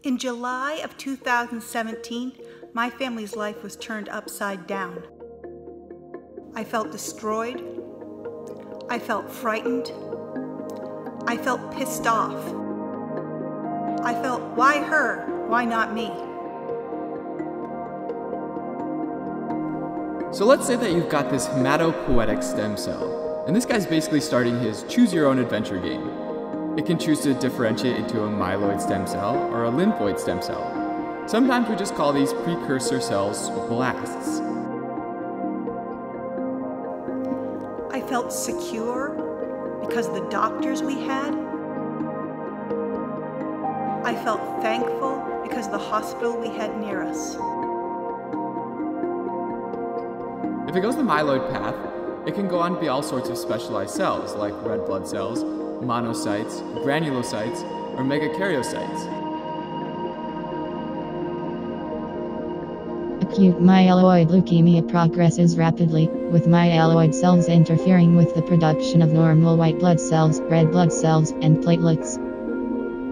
In July of 2017, my family's life was turned upside down. I felt destroyed. I felt frightened. I felt pissed off. I felt, why her? Why not me? So let's say that you've got this hematopoietic stem cell, and this guy's basically starting his choose-your-own-adventure game. It can choose to differentiate into a myeloid stem cell or a lymphoid stem cell. Sometimes we just call these precursor cells blasts. I felt secure because of the doctors we had. I felt thankful because of the hospital we had near us. If it goes the myeloid path, it can go on to be all sorts of specialized cells like red blood cells, monocytes, granulocytes, or megakaryocytes. Acute myeloid leukemia progresses rapidly, with myeloid cells interfering with the production of normal white blood cells, red blood cells, and platelets.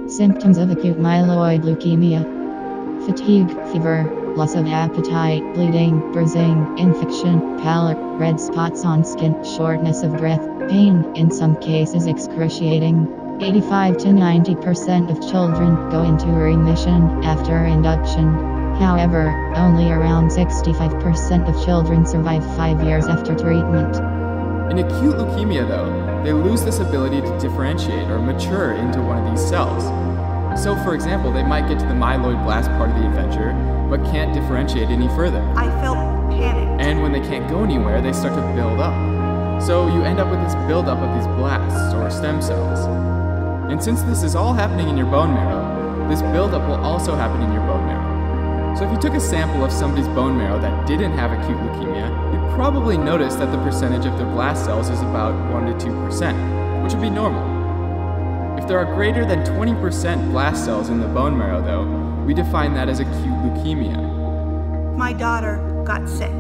Symptoms of acute myeloid leukemia: fatigue, fever, loss of appetite, bleeding, bruising, infection, pallor, red spots on skin, shortness of breath, pain, in some cases excruciating. 85 to 90% of children go into remission after induction. However, only around 65% of children survive 5 years after treatment. In acute leukemia, though, they lose this ability to differentiate or mature into one of these cells. So, for example, they might get to the myeloid blast part of the adventure, but can't differentiate any further. I felt panicked. And when they can't go anywhere, they start to build up. So you end up with this buildup of these blasts, or stem cells. And since this is all happening in your bone marrow, this buildup will also happen in your bone marrow. So if you took a sample of somebody's bone marrow that didn't have acute leukemia, you'd probably notice that the percentage of their blast cells is about 1 to 2%, which would be normal. If there are greater than 20% blast cells in the bone marrow, though, we define that as acute leukemia. My daughter got sick.